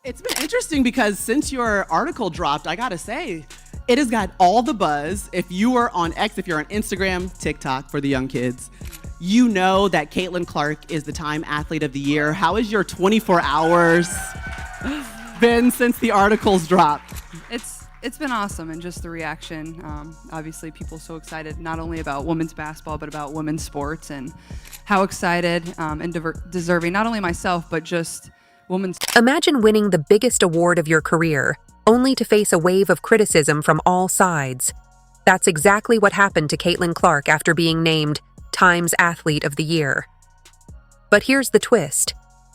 It's been interesting because since your article dropped, I gotta say, it has got all the buzz. If you are on X, if you're on Instagram, TikTok for the young kids, you know that Caitlin Clark is the Time Athlete of the Year. How has your 24 hours been since the articles dropped? It's been awesome, and just the reaction. Obviously, people so excited not only about women's basketball, but about women's sports, and how excited and deserving, not only myself, but just women's. Imagine winning the biggest award of your career, only to face a wave of criticism from all sides. That's exactly what happened to Caitlin Clark after being named Time's Athlete of the Year. But here's the twist.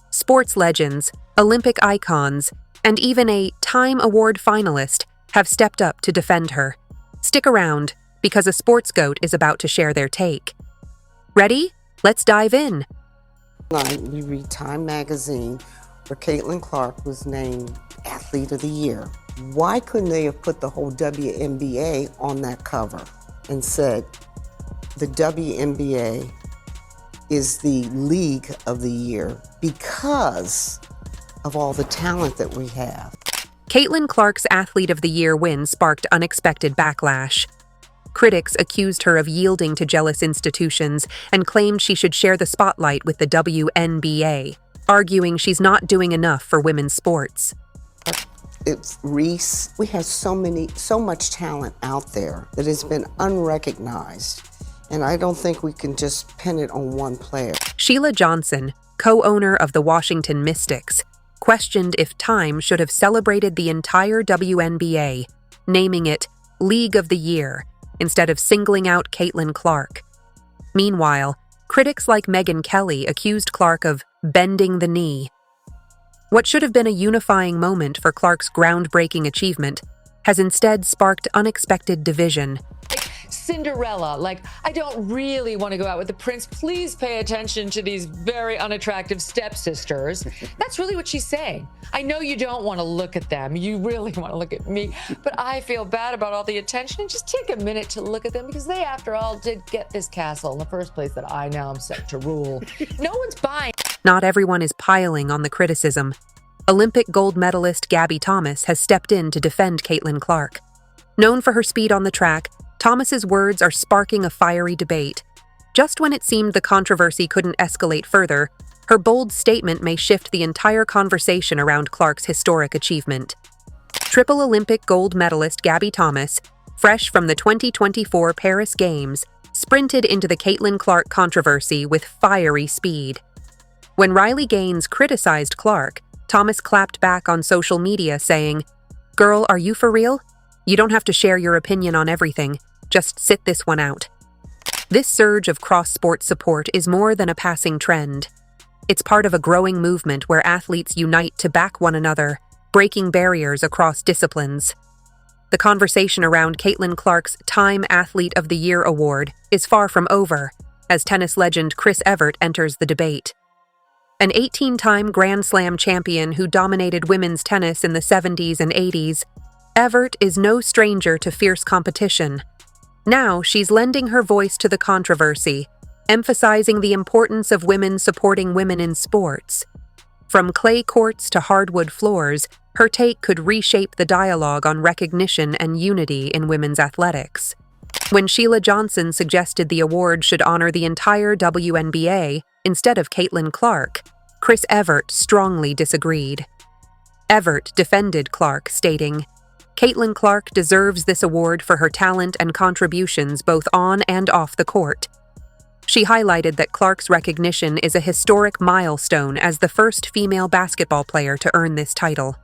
Sports legends, Olympic icons, and even a Time Award finalist have stepped up to defend her. Stick around, because a sports goat is about to share their take. Ready? Let's dive in. We read Time magazine where Caitlin Clark was named Athlete of the Year. Why couldn't they have put the whole WNBA on that cover and said, the WNBA is the league of the year because of all the talent that we have? Caitlin Clark's Athlete of the Year win sparked unexpected backlash. Critics accused her of yielding to jealous institutions and claimed she should share the spotlight with the WNBA, arguing she's not doing enough for women's sports. It's Reese. We have so much talent out there that has been unrecognized, and I don't think we can just pin it on one player. Sheila Johnson, co-owner of the Washington Mystics, questioned if Time should have celebrated the entire WNBA, naming it League of the Year, instead of singling out Caitlin Clark. Meanwhile, critics like Megyn Kelly accused Clark of bending the knee. What should have been a unifying moment for Clark's groundbreaking achievement has instead sparked unexpected division. Cinderella, I don't really want to go out with the prince. Please pay attention to these very unattractive stepsisters. That's really what she's saying. I know you don't want to look at them. You really want to look at me. But I feel bad about all the attention. And just take a minute to look at them, because they, after all, did get this castle in the first place that I now am set to rule. No one's buying. Not everyone is piling on the criticism. Olympic gold medalist Gabby Thomas has stepped in to defend Caitlin Clark. Known for her speed on the track, Thomas's words are sparking a fiery debate. Just when it seemed the controversy couldn't escalate further, her bold statement may shift the entire conversation around Clark's historic achievement. Triple Olympic gold medalist Gabby Thomas, fresh from the 2024 Paris Games, sprinted into the Caitlin Clark controversy with fiery speed. When Riley Gaines criticized Clark, Thomas clapped back on social media saying, "Girl, are you for real? You don't have to share your opinion on everything. Just sit this one out." This surge of cross-sport support is more than a passing trend. It's part of a growing movement where athletes unite to back one another, breaking barriers across disciplines. The conversation around Caitlin Clark's Time Athlete of the Year award is far from over, as tennis legend Chris Evert enters the debate. An 18-time Grand Slam champion who dominated women's tennis in the 70s and 80s, Evert is no stranger to fierce competition. Now she's lending her voice to the controversy, emphasizing the importance of women supporting women in sports. From clay courts to hardwood floors, her take could reshape the dialogue on recognition and unity in women's athletics. When Sheila Johnson suggested the award should honor the entire WNBA instead of Caitlin Clark, Chris Evert strongly disagreed. Evert defended Clark, stating, "Caitlin Clark deserves this award for her talent and contributions both on and off the court." She highlighted that Clark's recognition is a historic milestone as the first female basketball player to earn this title.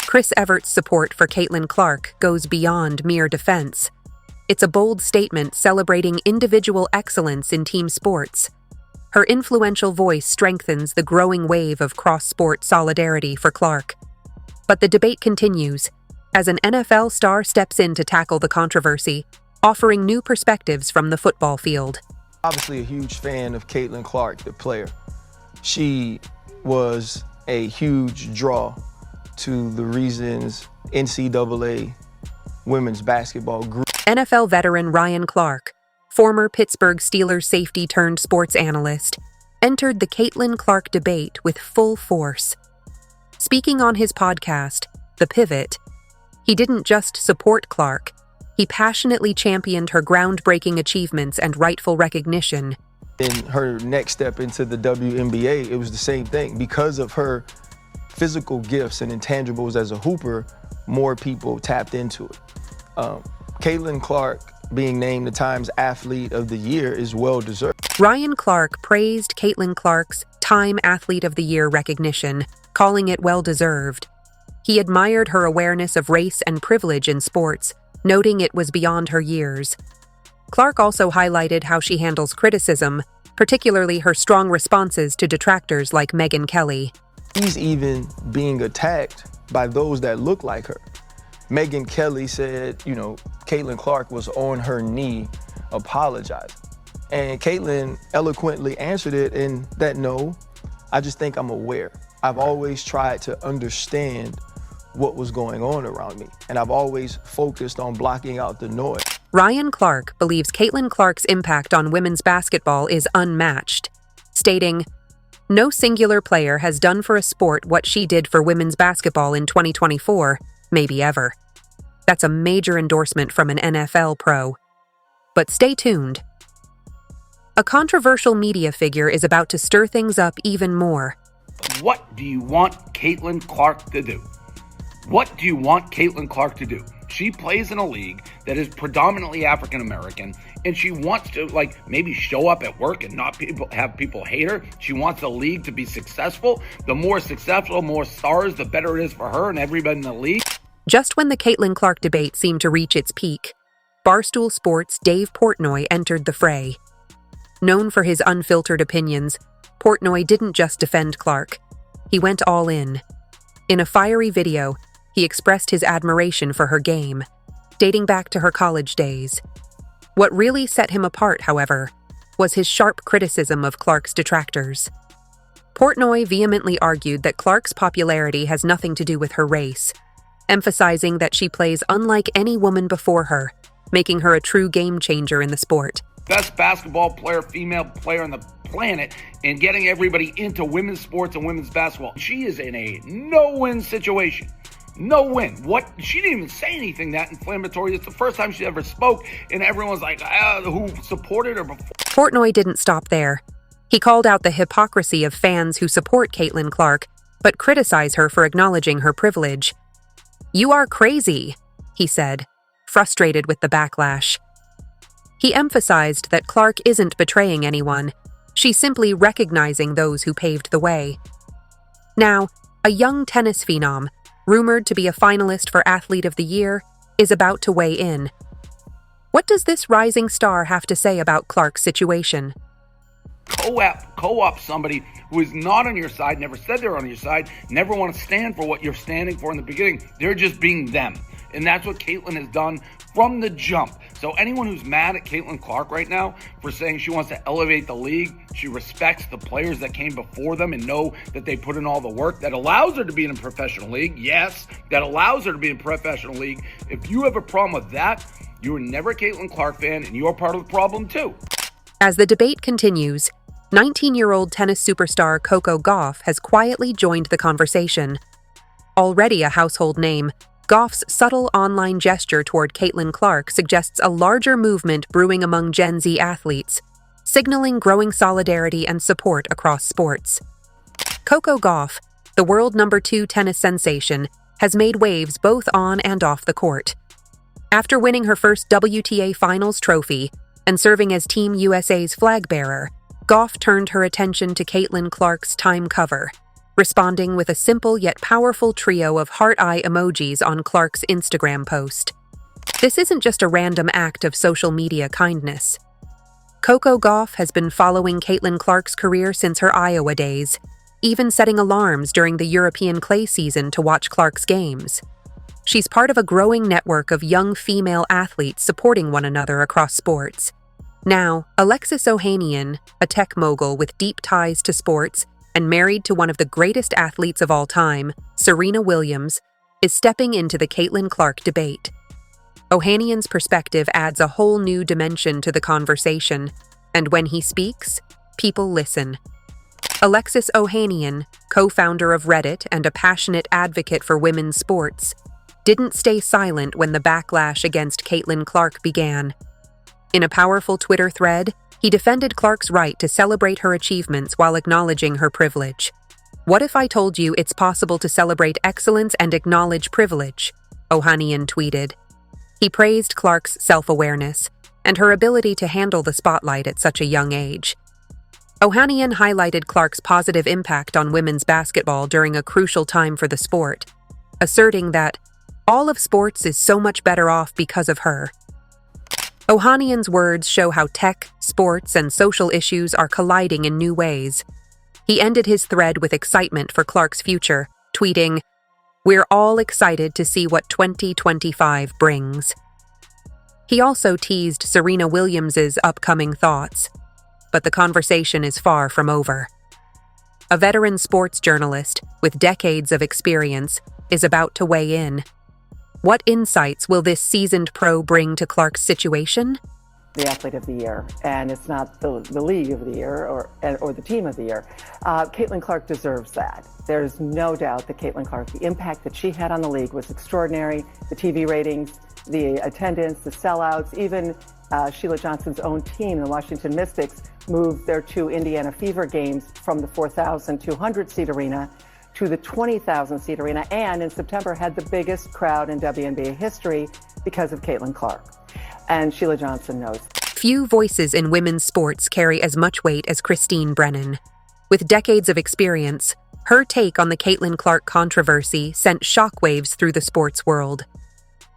Chris Evert's support for Caitlin Clark goes beyond mere defense. It's a bold statement celebrating individual excellence in team sports. Her influential voice strengthens the growing wave of cross-sport solidarity for Clark. But the debate continues, as an NFL star steps in to tackle the controversy, offering new perspectives from the football field. Obviously a huge fan of Caitlin Clark, the player. She was a huge draw to the reasons NCAA women's basketball grew. NFL veteran Ryan Clark, former Pittsburgh Steelers safety turned sports analyst, entered the Caitlin Clark debate with full force. Speaking on his podcast, The Pivot, he didn't just support Clark, he passionately championed her groundbreaking achievements and rightful recognition. In her next step into the WNBA, it was the same thing. Because of her physical gifts and intangibles as a hooper, more people tapped into it. Caitlin Clark being named the Times Athlete of the Year is well-deserved. Ryan Clark praised Caitlin Clark's Time Athlete of the Year recognition, calling it well-deserved. He admired her awareness of race and privilege in sports, noting it was beyond her years. Clark also highlighted how she handles criticism, particularly her strong responses to detractors like Megyn Kelly. She's even being attacked by those that look like her. Megyn Kelly said, Caitlin Clark was on her knee apologizing. And Caitlin eloquently answered it in that, no, I just think I'm aware. I've always tried to understand what was going on around me, and I've always focused on blocking out the noise. Ryan Clark believes Caitlin Clark's impact on women's basketball is unmatched, stating, "No singular player has done for a sport what she did for women's basketball in 2024, maybe ever." That's a major endorsement from an NFL pro. But stay tuned. A controversial media figure is about to stir things up even more. What do you want Caitlin Clark to do? What do you want Caitlin Clark to do? She plays in a league that is predominantly African American, and she wants to maybe show up at work and not have people hate her. She wants the league to be successful. The more successful, more stars, the better it is for her and everybody in the league. Just when the Caitlin Clark debate seemed to reach its peak, Barstool Sports' Dave Portnoy entered the fray. Known for his unfiltered opinions, Portnoy didn't just defend Clark. He went all in. In a fiery video, he expressed his admiration for her game, dating back to her college days. What really set him apart, however, was his sharp criticism of Clark's detractors. Portnoy vehemently argued that Clark's popularity has nothing to do with her race, emphasizing that she plays unlike any woman before her, making her a true game changer in the sport. Best basketball player, female player on the planet, and getting everybody into women's sports and women's basketball. She is in a no-win situation. No win. What? She didn't even say anything that inflammatory. It's the first time she ever spoke, and everyone's like, who supported her before? Portnoy didn't stop there. He called out the hypocrisy of fans who support Caitlin Clark, but criticize her for acknowledging her privilege. "You are crazy," he said, frustrated with the backlash. He emphasized that Clark isn't betraying anyone. She's simply recognizing those who paved the way. Now, a young tennis phenom, rumored to be a finalist for Athlete of the Year, is about to weigh in. What does this rising star have to say about Clark's situation? Co-op somebody who is not on your side, never said they're on your side, never want to stand for what you're standing for in the beginning. They're just being them. And that's what Caitlin has done from the jump. So anyone who's mad at Caitlin Clark right now for saying she wants to elevate the league, she respects the players that came before them and know that they put in all the work that allows her to be in a professional league. Yes, that allows her to be in a professional league. If you have a problem with that, you were never a Caitlin Clark fan, and you're part of the problem too. As the debate continues, 19-year-old tennis superstar Coco Gauff has quietly joined the conversation. Already a household name, Gauff's subtle online gesture toward Caitlin Clark suggests a larger movement brewing among Gen Z athletes, signaling growing solidarity and support across sports. Coco Gauff, the world #2 tennis sensation, has made waves both on and off the court. After winning her first WTA Finals trophy and serving as Team USA's flag bearer, Gauff turned her attention to Caitlin Clark's Time cover, responding with a simple yet powerful trio of heart-eye emojis on Clark's Instagram post. This isn't just a random act of social media kindness. Coco Gauff has been following Caitlin Clark's career since her Iowa days, even setting alarms during the European clay season to watch Clark's games. She's part of a growing network of young female athletes supporting one another across sports. Now, Alexis Ohanian, a tech mogul with deep ties to sports and married to one of the greatest athletes of all time, Serena Williams, is stepping into the Caitlin Clark debate. Ohanian's perspective adds a whole new dimension to the conversation, and when he speaks, people listen. Alexis Ohanian, co-founder of Reddit and a passionate advocate for women's sports, didn't stay silent when the backlash against Caitlin Clark began. In a powerful Twitter thread, he defended Clark's right to celebrate her achievements while acknowledging her privilege. "What if I told you it's possible to celebrate excellence and acknowledge privilege?" Ohanian tweeted. He praised Clark's self-awareness and her ability to handle the spotlight at such a young age. Ohanian highlighted Clark's positive impact on women's basketball during a crucial time for the sport, asserting that all of sports is so much better off because of her. Ohanian's words show how tech, sports, and social issues are colliding in new ways. He ended his thread with excitement for Clark's future, tweeting, "We're all excited to see what 2025 brings." He also teased Serena Williams' upcoming thoughts, but the conversation is far from over. A veteran sports journalist with decades of experience is about to weigh in. What insights will this seasoned pro bring to Clark's situation? The athlete of the year, and it's not the league of the year or the team of the year. Caitlin Clark deserves that. There's no doubt that Caitlin Clark, the impact that she had on the league was extraordinary. The TV ratings, the attendance, the sellouts, even Sheila Johnson's own team, the Washington Mystics, moved their 2 Indiana Fever games from the 4,200-seat arena to the 20,000-seat arena, and in September had the biggest crowd in WNBA history because of Caitlin Clark. And Sheila Johnson knows. Few voices in women's sports carry as much weight as Christine Brennan. With decades of experience, her take on the Caitlin Clark controversy sent shockwaves through the sports world.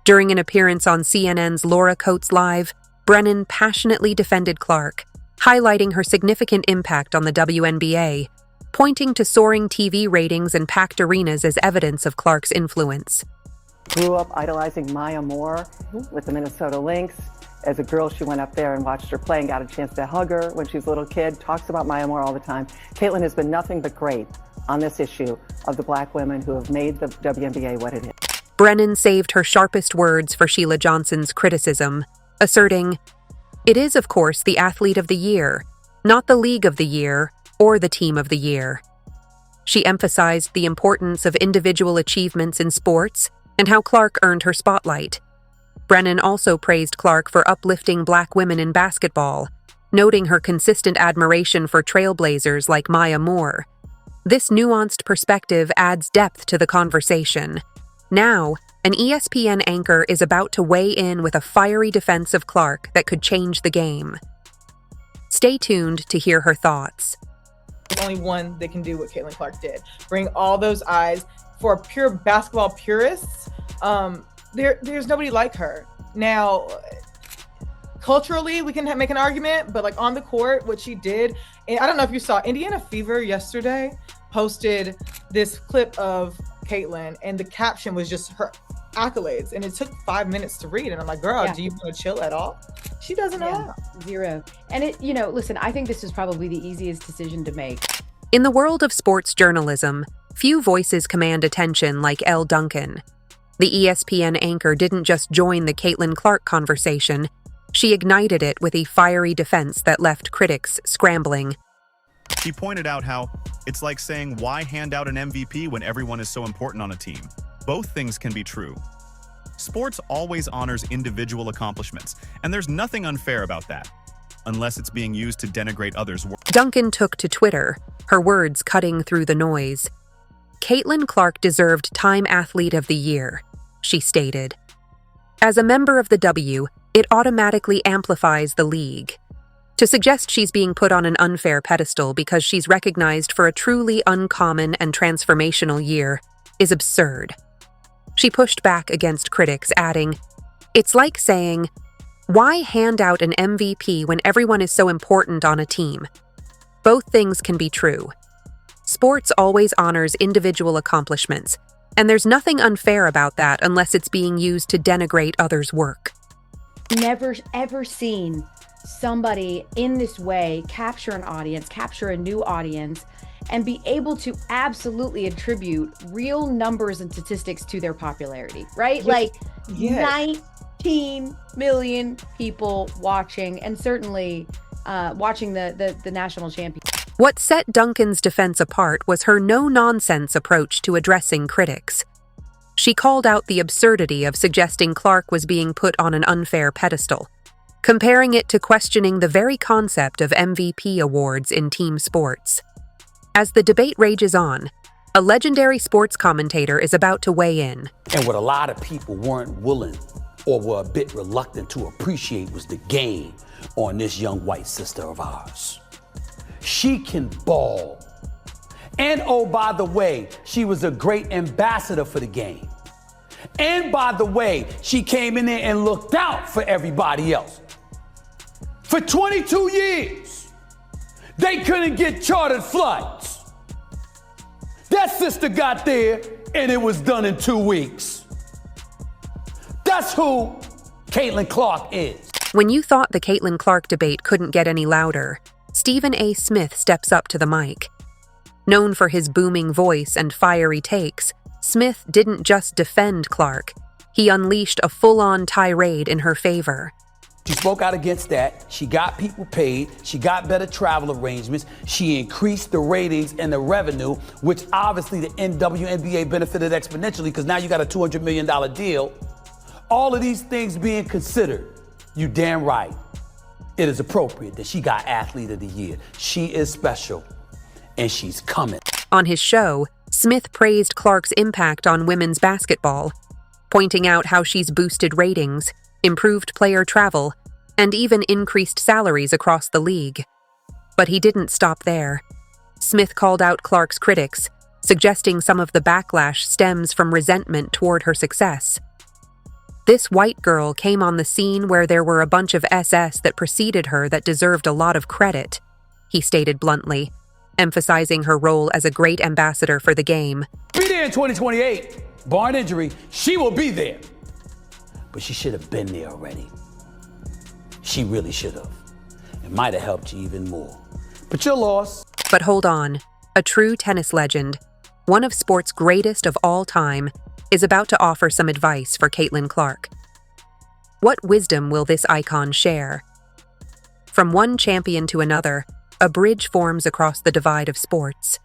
During an appearance on CNN's Laura Coates Live, Brennan passionately defended Clark, highlighting her significant impact on the WNBA, pointing to soaring TV ratings and packed arenas as evidence of Clark's influence. Grew up idolizing Maya Moore with the Minnesota Lynx. As a girl, she went up there and watched her play and got a chance to hug her when she was a little kid, talks about Maya Moore all the time. Caitlin has been nothing but great on this issue of the Black women who have made the WNBA what it is. Brennan saved her sharpest words for Sheila Johnson's criticism, asserting, "It is, of course, the athlete of the year, not the league of the year or the team of the year." She emphasized the importance of individual achievements in sports and how Clark earned her spotlight. Brennan also praised Clark for uplifting Black women in basketball, noting her consistent admiration for trailblazers like Maya Moore. This nuanced perspective adds depth to the conversation. Now, an ESPN anchor is about to weigh in with a fiery defense of Clark that could change the game. Stay tuned to hear her thoughts. There's only one that can do what Caitlin Clark did. Bring all those eyes. For pure basketball purists, there's nobody like her. Now, culturally, we can make an argument, but like on the court, what she did, and I don't know if you saw, Indiana Fever yesterday posted this clip of Caitlin, and the caption was just her accolades, and it took 5 minutes to read, and I'm like, girl, do you want to chill at all? She doesn't know how. Zero. And listen, I think this is probably the easiest decision to make. In the world of sports journalism, few voices command attention like Elle Duncan. The ESPN anchor didn't just join the Caitlin Clark conversation, she ignited it with a fiery defense that left critics scrambling. He pointed out how it's like saying, why hand out an MVP when everyone is so important on a team? Both things can be true. Sports always honors individual accomplishments, and there's nothing unfair about that, unless it's being used to denigrate others' work. Duncan took to Twitter, her words cutting through the noise. Caitlin Clark deserved Time Athlete of the Year, she stated. As a member of the W, it automatically amplifies the league. To suggest she's being put on an unfair pedestal because she's recognized for a truly uncommon and transformational year is absurd. She pushed back against critics, adding, "It's like saying, why hand out an MVP when everyone is so important on a team? Both things can be true. Sports always honors individual accomplishments, and there's nothing unfair about that unless it's being used to denigrate others' work." Never, ever seen somebody in this way capture an audience, capture a new audience, and be able to absolutely attribute real numbers and statistics to their popularity, right? Like 19 million people watching, and certainly watching the national champion. What set Duncan's defense apart was her no-nonsense approach to addressing critics. She called out the absurdity of suggesting Clark was being put on an unfair pedestal, comparing it to questioning the very concept of MVP awards in team sports. As the debate rages on, a legendary sports commentator is about to weigh in. And what a lot of people weren't willing or were a bit reluctant to appreciate was the game on this young white sister of ours. She can ball. And oh, by the way, she was a great ambassador for the game. And by the way, she came in there and looked out for everybody else. For 22 years, they couldn't get chartered flights. That sister got there and it was done in 2 weeks. That's who Caitlin Clark is. When you thought the Caitlin Clark debate couldn't get any louder, Stephen A. Smith steps up to the mic. Known for his booming voice and fiery takes, Smith didn't just defend Clark. He unleashed a full-on tirade in her favor. She spoke out against that. She got people paid. She got better travel arrangements. She increased the ratings and the revenue, which obviously the WNBA benefited exponentially because now you got a $200 million deal. All of these things being considered, you damn right. It is appropriate that she got Athlete of the Year. She is special, and she's coming. On his show, Smith praised Clark's impact on women's basketball, pointing out how she's boosted ratings, improved player travel, and even increased salaries across the league. But he didn't stop there. Smith called out Clark's critics, suggesting some of the backlash stems from resentment toward her success. This white girl came on the scene where there were a bunch of SS that preceded her that deserved a lot of credit, he stated bluntly, emphasizing her role as a great ambassador for the game. Be there in 2028. Barring injury, she will be there. But she should have been there already. She really should have. It might have helped you even more. But your loss. But hold on. A true tennis legend, one of sport's greatest of all time, is about to offer some advice for Caitlin Clark. What wisdom will this icon share? From one champion to another, a bridge forms across the divide of sports.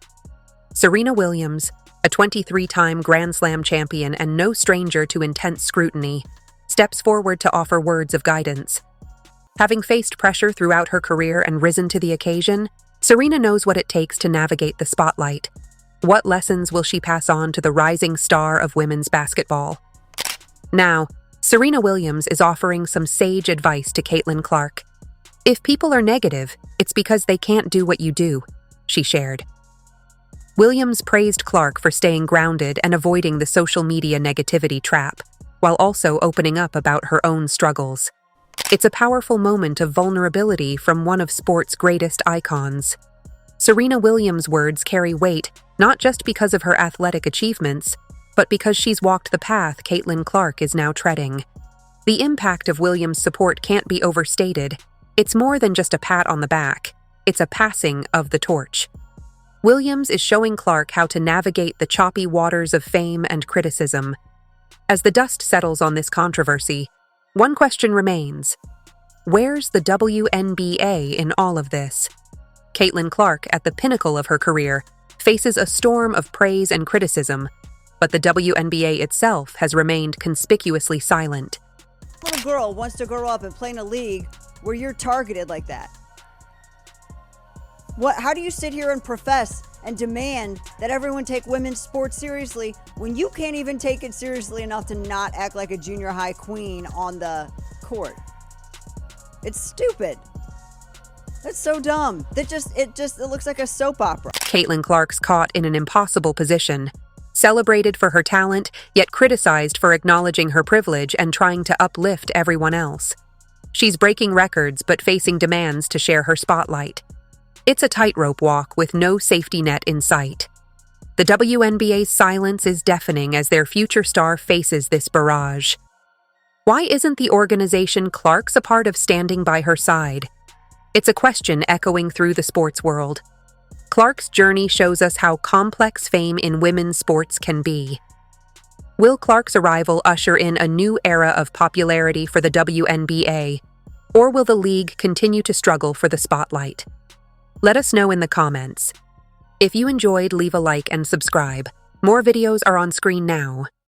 Serena Williams, a 23-time Grand Slam champion and no stranger to intense scrutiny, steps forward to offer words of guidance. Having faced pressure throughout her career and risen to the occasion, Serena knows what it takes to navigate the spotlight. What lessons will she pass on to the rising star of women's basketball? Now, Serena Williams is offering some sage advice to Caitlin Clark. If people are negative, it's because they can't do what you do, she shared. Williams praised Clark for staying grounded and avoiding the social media negativity trap, while also opening up about her own struggles. It's a powerful moment of vulnerability from one of sport's greatest icons. Serena Williams' words carry weight not just because of her athletic achievements, but because she's walked the path Caitlin Clark is now treading. The impact of Williams' support can't be overstated. It's more than just a pat on the back. It's a passing of the torch. Williams is showing Clark how to navigate the choppy waters of fame and criticism. As the dust settles on this controversy, one question remains. Where's the WNBA in all of this? Caitlin Clark, at the pinnacle of her career, faces a storm of praise and criticism, but the WNBA itself has remained conspicuously silent. Little girl wants to grow up and play in a league where you're targeted like that. How do you sit here and profess and demand that everyone take women's sports seriously when you can't even take it seriously enough to not act like a junior high queen on the court? It's stupid. That's so dumb. It looks like a soap opera. Caitlin Clark's caught in an impossible position, celebrated for her talent, yet criticized for acknowledging her privilege and trying to uplift everyone else. She's breaking records but facing demands to share her spotlight. It's a tightrope walk with no safety net in sight. The WNBA's silence is deafening as their future star faces this barrage. Why isn't the organization Clark's a part of standing by her side? It's a question echoing through the sports world. Clark's journey shows us how complex fame in women's sports can be. Will Clark's arrival usher in a new era of popularity for the WNBA, or will the league continue to struggle for the spotlight? Let us know in the comments. If you enjoyed, leave a like and subscribe. More videos are on screen now.